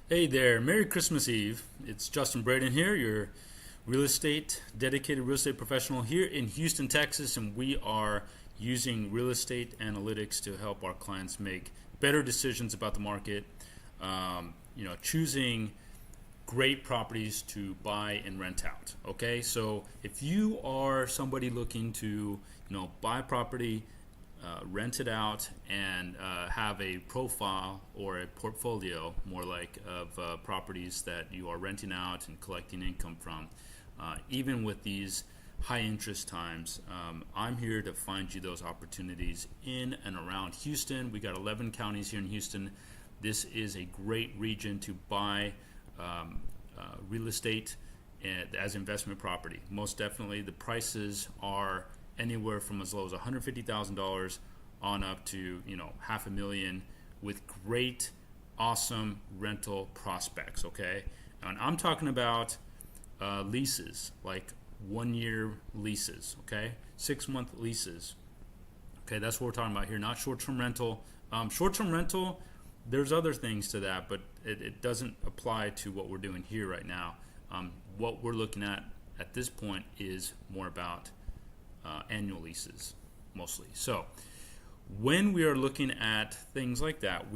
Hey there, Merry Christmas Eve. It's Juston Braden here, your dedicated real estate professional here in Houston, Texas, and we are using real estate analytics to help our clients make better decisions about the market. Choosing great properties to buy and rent out. Okay, so if you are somebody looking to, buy property, rent it out, and have a profile or a portfolio, more like, of properties that you are renting out and collecting income from, even with these high interest times, I'm here to find you those opportunities in and around Houston. We got 11 counties here in Houston. This is a great region to buy real estate as investment property. Most definitely, the prices are anywhere from as low as $150,000 on up to $500,000 with great, awesome rental prospects. Okay, and I'm talking about leases, like 1 year leases. Okay, 6-month leases. Okay, that's what we're talking about here, not short-term rental. Short-term rental, there's other things to that, but it doesn't apply to what we're doing here right now. What we're looking at this point is more about annual leases mostly. So when we are looking at things like that,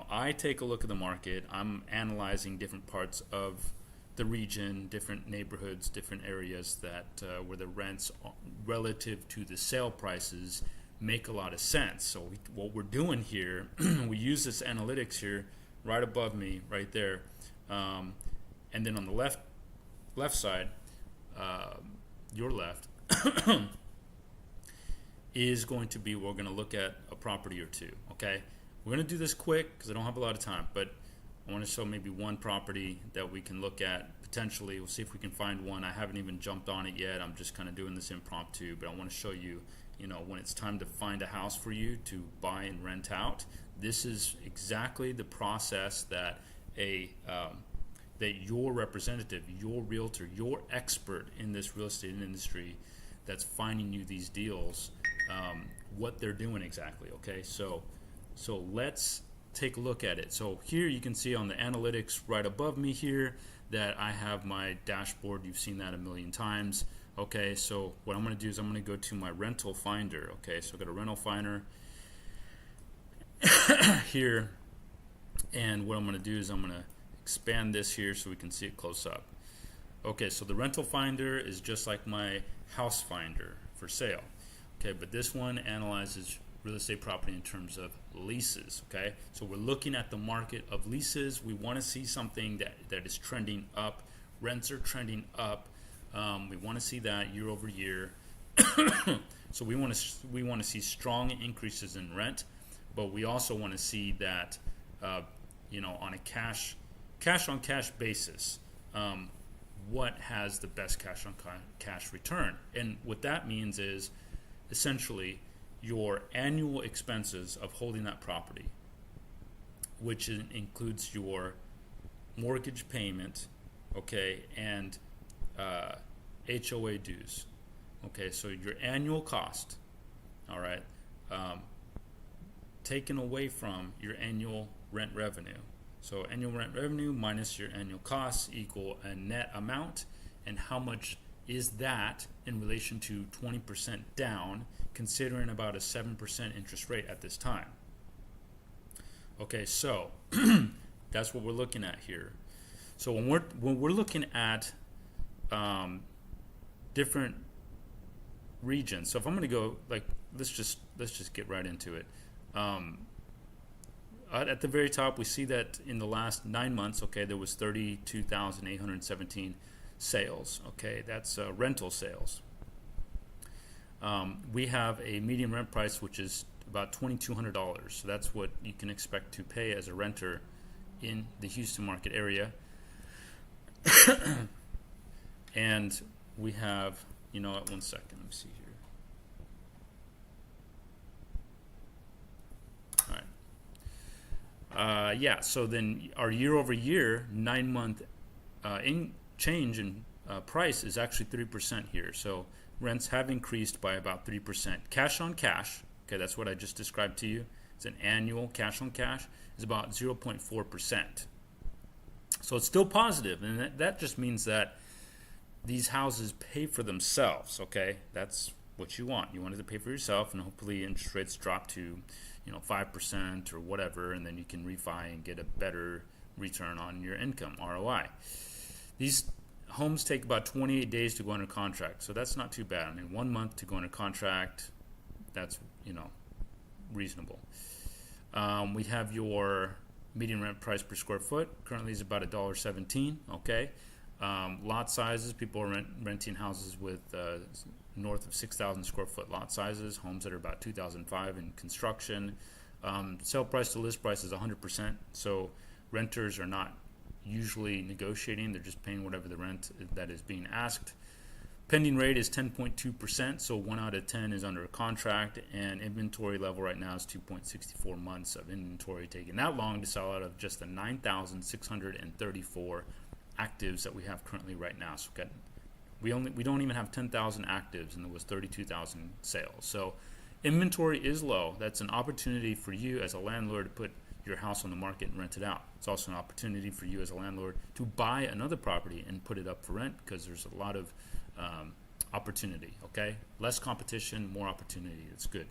I take a look at the market. I'm analyzing different parts of the region, different neighborhoods, different areas that where the rents relative to the sale prices make a lot of sense. So what we're doing here, we use this analytics here right above me, right there, and then on the left side, your left, is going to be, we're going to look at a property or two. Okay, we're going to do this quick because I don't have a lot of time, but I want to show maybe one property that we can look at potentially. We'll see if we can find one. I haven't even jumped on it yet. I'm just kind of doing this impromptu, but I want to show you, when it's time to find a house for you to buy and rent out, this is exactly the process that that your representative, your realtor, your expert in this real estate industry that's finding you these deals, what they're doing exactly. Okay, so let's take a look at it. So here you can see on the analytics right above me here that I have my dashboard. You've seen that a million times. Okay, so what I'm going to do is I'm going to go to my rental finder. Okay, so I've got a rental finder here, and what I'm going to do is I'm going to expand this here so we can see it close up. Okay, so the rental finder is just like my house finder for sale. Okay, but this one analyzes real estate property in terms of leases. Okay, so we're looking at the market of leases. We want to see something that is trending up. Rents are trending up. We want to see that year over year. So we want to see strong increases in rent, but we also want to see that on a cash on cash basis, what has the best cash on cash return. And what that means is essentially your annual expenses of holding that property, which includes your mortgage payment, okay, and HOA dues. Okay, so your annual cost, all right, taken away from your annual rent revenue. So annual rent revenue minus your annual costs equal a net amount, and how much is that in relation to 20% down, considering about a 7% interest rate at this time. Okay, so that's what we're looking at here. So when we're looking at different regions, so if I'm going to go, like, let's just get right into it. At the very top, we see that in the last 9 months, okay, there was 32,817 sales. Okay, that's rental sales. We have a median rent price which is about $2,200. So that's what you can expect to pay as a renter in the Houston market area. And we have, one second, let me see here. Yeah, so then our year over year 9 month change in price is actually 3% here. So rents have increased by about 3%. Cash on cash, okay, that's what I just described to you. It's an annual cash on cash is about 0.4%. So it's still positive, and that just means that these houses pay for themselves. Okay, that's what you want. You want it to pay for yourself, and hopefully interest rates drop to 5% or whatever, and then you can refi and get a better return on your income, ROI. These homes take about 28 days to go under contract, so that's not too bad. I mean, 1 month to go under contract, that's reasonable. We have your median rent price per square foot. Currently is about $1.17. Okay. Lot sizes, people are renting houses with north of 6,000 square foot lot sizes, homes that are about 2005 in construction. Sale price to list price is 100%, so renters are not usually negotiating, they're just paying whatever the rent that is being asked. Pending rate is 10.2%, so 1 out of 10 is under a contract, and inventory level right now is 2.64 months of inventory, taking that long to sell out of just the 9,634 actives that we have currently right now. So we don't even have 10,000 actives, and there was 32,000 sales. So inventory is low. That's an opportunity for you as a landlord to put your house on the market and rent it out. It's also an opportunity for you as a landlord to buy another property and put it up for rent, because there's a lot of opportunity. Okay, less competition, more opportunity. It's good.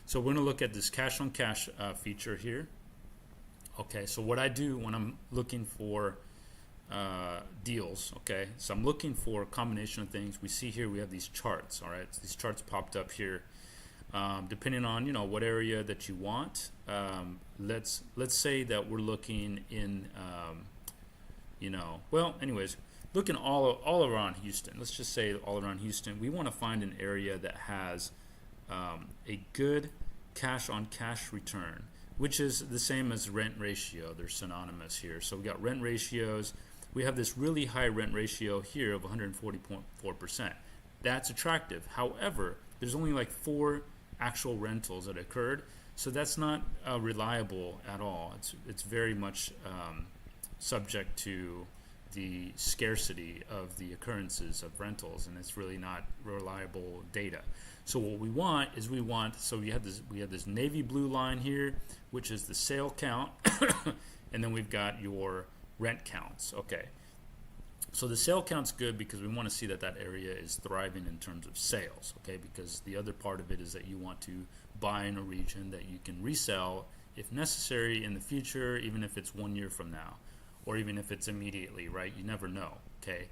So we're going to look at this cash on cash feature here. Okay, so what I do when I'm looking for deals, okay, so I'm looking for a combination of things. We see here we have these charts. All right, so these charts popped up here. Depending on what area that you want, let's say that we're looking in anyways, looking all around Houston. Let's just say all around Houston, we want to find an area that has a good cash on cash return, which is the same as rent ratio. They're synonymous here. So we got rent ratios. We have this really high rent ratio here of 140.4%. That's attractive. However, there's only like 4 actual rentals that occurred, so that's not reliable at all. It's very much subject to the scarcity of the occurrences of rentals, and it's really not reliable data. So what we want is we have this navy blue line here, which is the sale count, and then we've got your rent counts. Okay, so the sale count's good because we want to see that area is thriving in terms of sales. Okay, because the other part of it is that you want to buy in a region that you can resell if necessary in the future, even if it's 1 year from now, or even if it's immediately, right? You never know. Okay,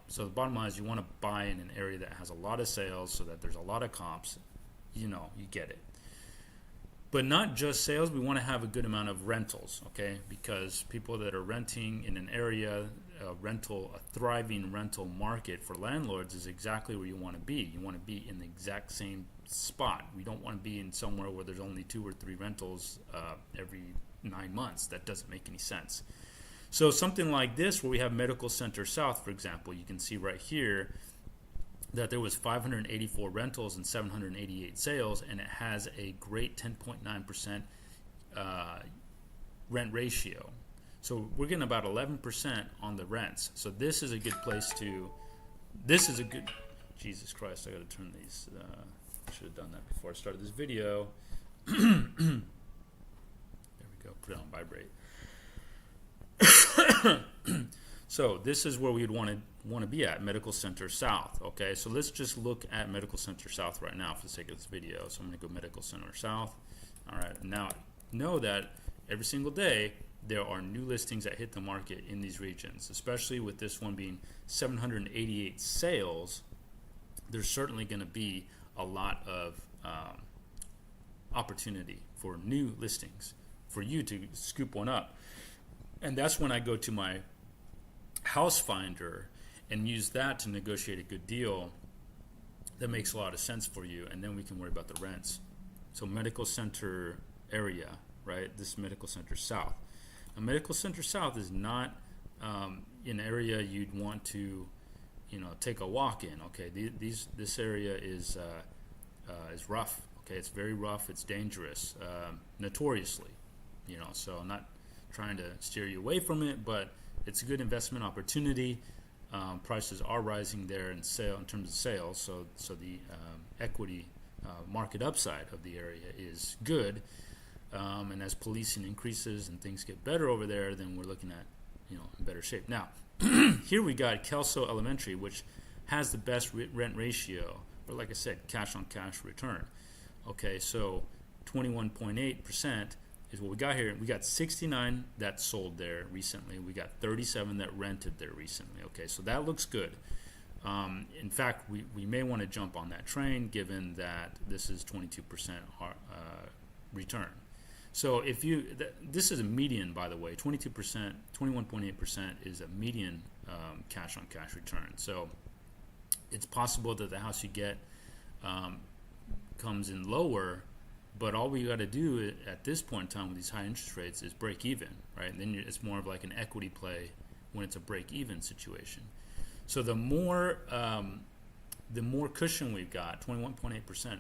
so the bottom line is you want to buy in an area that has a lot of sales, so that there's a lot of comps. You get it. But not just sales, we want to have a good amount of rentals, okay? Because people that are renting in an area, a thriving rental market for landlords is exactly where you want to be. You want to be in the exact same spot. We don't want to be in somewhere where there's only 2 or 3 rentals every 9 months. That doesn't make any sense. So something like this, where we have Medical Center South, for example, you can see right here that there was 584 rentals and 788 sales, and it has a great 10.9% rent ratio. So we're getting about 11% on the rents. So this is a good place to. Jesus Christ! I got to turn these. I should have done that before I started this video. There we go. Put it on vibrate. So this is where we would want to be at, Medical Center South. Okay, so let's just look at Medical Center South right now for the sake of this video. So I'm going to go Medical Center South. All right, now know that every single day there are new listings that hit the market in these regions, especially with this one being 788 sales. There's certainly going to be a lot of opportunity for new listings for you to scoop one up. And that's when I go to my house finder and use that to negotiate a good deal that makes a lot of sense for you, and then we can worry about the rents. So Medical Center area, right? This Medical Center South. A Medical Center South is not an area you'd want to, take a walk in. Okay, this area is rough. Okay, it's very rough. It's dangerous, notoriously. So I'm not trying to steer you away from it, but it's a good investment opportunity. Prices are rising there in terms of sales, so the equity market upside of the area is good. And as policing increases and things get better over there, then we're looking at in better shape. Now, here we got Kelso Elementary, which has the best rent ratio, or like I said, cash on cash return. Okay, so 21.8% is what we got here. We got 69 that sold there recently. We got 37 that rented there recently. Okay, so that looks good. In fact, we may want to jump on that train given that this is 22% return. So if this is a median, by the way, 22%, 21.8% is a median cash on cash return. So it's possible that the house you get comes in lower, but all we got to do at this point in time with these high interest rates is break even, right? And then it's more of like an equity play when it's a break even situation. So the more cushion we've got, 21.8%,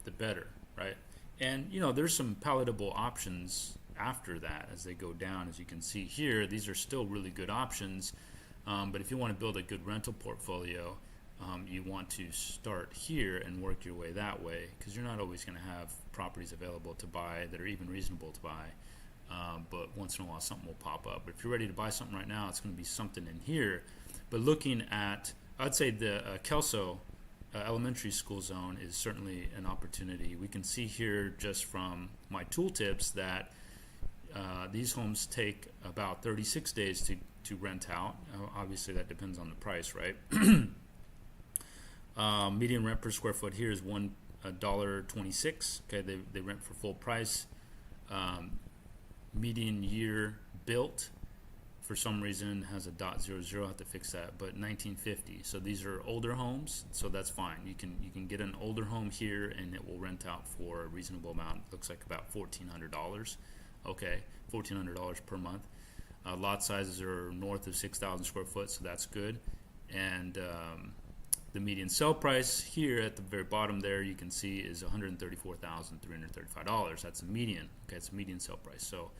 the better, right? And there's some palatable options after that as they go down. As you can see here, these are still really good options. But if you want to build a good rental portfolio, you want to start here and work your way that way, because you're not always going to have properties available to buy that are even reasonable to buy. But once in a while something will pop up. But if you're ready to buy something right now, it's going to be something in here. But looking at, I'd say the Kelso elementary school zone is certainly an opportunity. We can see here just from my tooltips that these homes take about 36 days to rent out. Obviously that depends on the price, right? Median rent per square foot here is $1.26. Okay, they rent for full price. Median year built, for some reason, has a .00. I have to fix that, but 1950. So these are older homes, so that's fine. You can get an older home here, and it will rent out for a reasonable amount. Looks like about $1,400. Okay, $1,400 per month. Lot sizes are north of 6,000 square foot, so that's good. And the median sale price here at the very bottom there, you can see, is $134,335. That's a median. Okay, it's a median sale price. So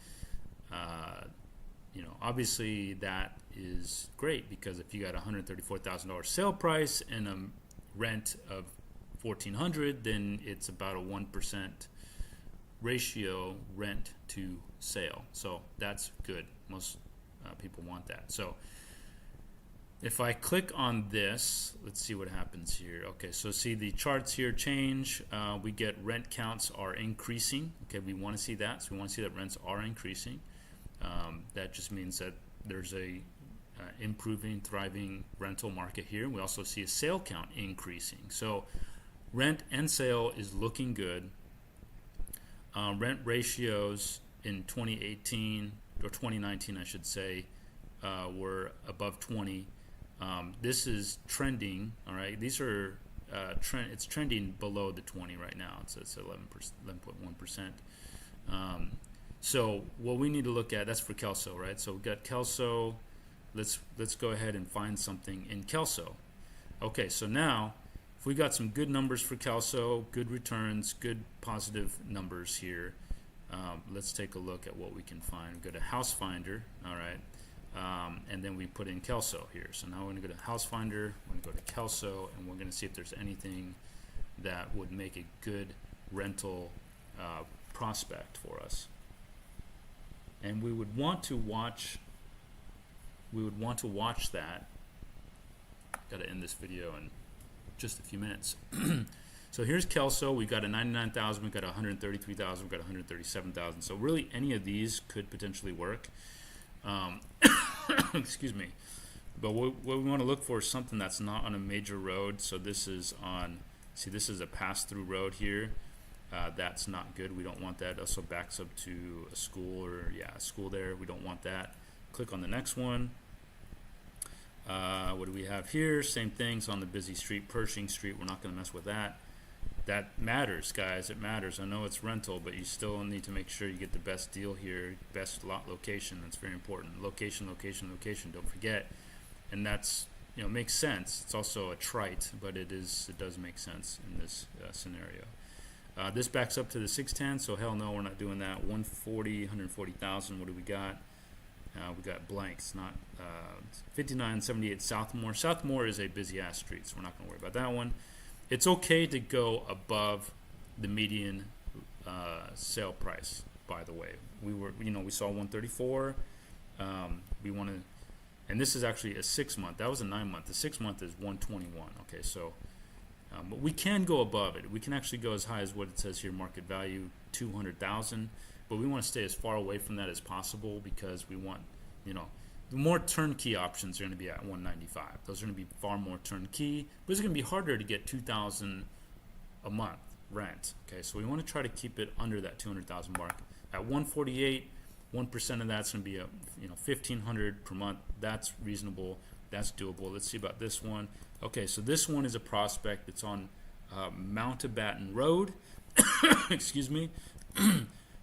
obviously that is great, because if you got a $134,000 sale price and a rent of $1,400, then it's about a 1% ratio rent to sale. So that's good. Most people want that. So if I click on this, let's see what happens here. Okay, so see the charts here change. We get rent counts are increasing. Okay, we want to see that. So we want to see that rents are increasing. That just means that there's a improving, thriving rental market here. We also see a sale count increasing. So rent and sale is looking good. Rent ratios in 2018 or 2019, I should say, were above 20. This is trending. All right, these are it's trending below the 20 right now. It's 11.1%. So what we need to look at, that's for Kelso, right? So we've got Kelso. Let's go ahead and find something in Kelso. Okay, so now if we got some good numbers for Kelso, good returns, good positive numbers here, let's take a look at what we can find. We go to House Finder, all right, and then we put in Kelso here. So now we're going to go to House Finder, we're going to go to Kelso, and we're going to see if there's anything that would make a good rental prospect for us. And we would want to watch that. Got to end this video in just a few minutes. So here's Kelso. We've got a 99,000, we've got a 133,000, we've got 137,000. So really any of these could potentially work. Excuse me. But what we want to look for is something that's not on a major road. So this is on, see, this is a pass-through road here. That's not good. We don't want that. It also backs up to a school, or a school there. We don't want that. Click on the next one. What do we have here? Same things on the busy street, Pershing Street. We're not going to mess with that. That matters, guys. It matters. I know it's rental, but you still need to make sure you get the best deal here, best lot location. That's very important. Location, location, location. Don't forget. And that's, makes sense. It's also a trite, but it does make sense in this scenario. This backs up to the 610, so hell no, we're not doing that. 140,000. What do we got? We got blanks, not 5978 Southmore. Southmore is a busy ass street, so we're not going to worry about that one. It's okay to go above the median sale price. By the way, we saw 134. we want to, and this is actually a 6 month. That was a 9 month. The 6 month is 121. Okay, so but we can go above it. We can actually go as high as what it says here, market value 200,000. But we want to stay as far away from that as possible, because we want, you know, the more turnkey options are going to be at 195. Those are going to be far more turnkey, but it's going to be harder to get 2,000 a month rent. Okay, so we want to try to keep it under that 200,000 mark. At 148, 1% of that's going to be 1,500 per month. That's reasonable. That's doable. Let's see about this one. Okay, so this one is a prospect. It's on Mountbatten Road. Excuse me.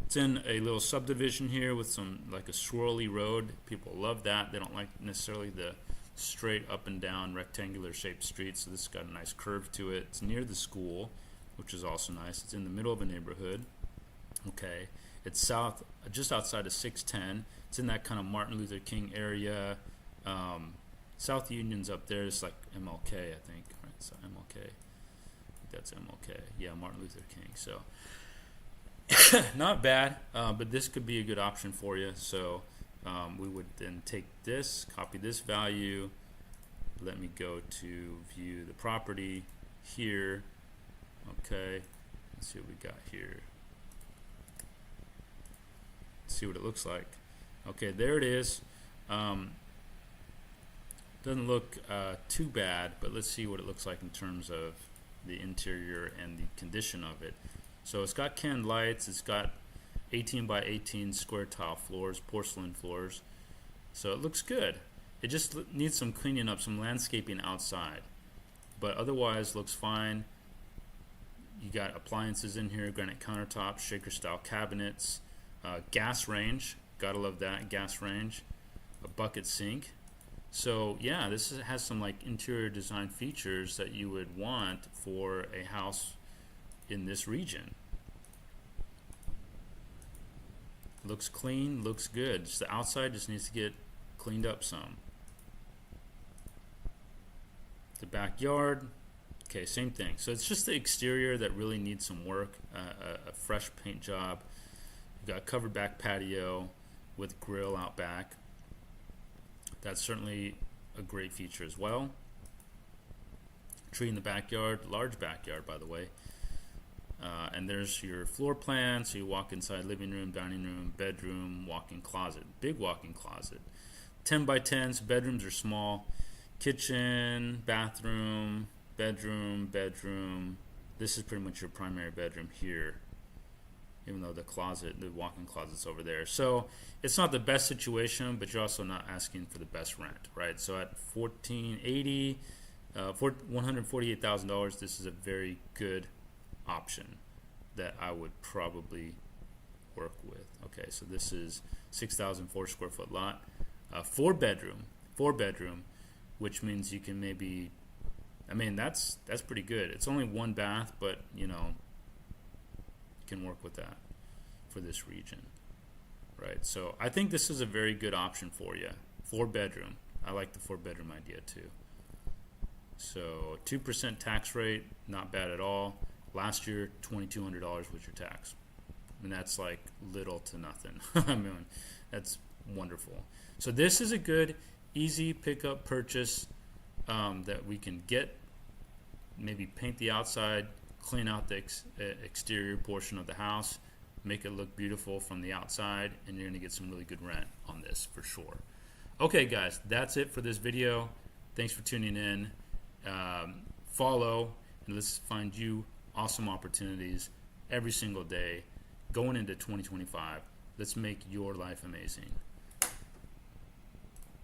It's in a little subdivision here with some, like, a swirly road. People love that. They don't like necessarily the straight up and down rectangular shaped streets. So this has got a nice curve to it. It's near the school, which is also nice. It's in the middle of a neighborhood. Okay, it's south, just outside of 610. It's in that kind of Martin Luther King area. South Union's up there. It's like MLK, I think. Right, so MLK. I think that's MLK. Yeah, Martin Luther King. So not bad, but this could be a good option for you. So we would then take this, copy this value. Let me go to view the property here. Okay, let's see what we got here. Let's see what it looks like. Okay, there it is. Doesn't look too bad, but let's see what it looks like in terms of the interior and the condition of it. So it's got canned lights. It's got 18 by 18 square tile floors, porcelain floors. So it looks good. It just needs some cleaning up, some landscaping outside. But otherwise looks fine. You got appliances in here, granite countertops, shaker style cabinets, gas range. Gotta love that, gas range. A bucket sink. So yeah, this has some like interior design features that you would want for a house in this region. Looks clean, looks good. Just the outside just needs to get cleaned up some. The backyard, okay, same thing. So it's just the exterior that really needs some work, a fresh paint job. You've got covered back patio with grill out back. That's certainly a great feature as well. Tree in the backyard, large backyard, by the way. And there's your floor plan. So you walk inside, living room, dining room, bedroom, walk-in closet, big walk-in closet. 10 by 10s, bedrooms are small. Kitchen, bathroom, bedroom, bedroom. This is pretty much your primary bedroom here, even though the closet, the walk-in closet's over there. So it's not the best situation, but you're also not asking for the best rent, right? So at $1,480, $148,000, this is a very good option that I would probably work with. Okay, so this is 6,004 square foot lot, four bedroom, which means you can maybe, I mean, that's pretty good. It's only one bath, but you know, you can work with that for this region, right? So I think this is a very good option for you. 4 bedroom. I like the 4 bedroom idea too. So 2% tax rate, not bad at all. Last year, $2,200 was your tax. I mean, that's like little to nothing. I mean, that's wonderful. So this is a good, easy pickup purchase that we can get, maybe paint the outside, clean out the exterior portion of the house, make it look beautiful from the outside, and you're going to get some really good rent on this for sure. Okay, guys, that's it for this video. Thanks for tuning in. Follow, and let's find you awesome opportunities every single day going into 2025. Let's make your life amazing.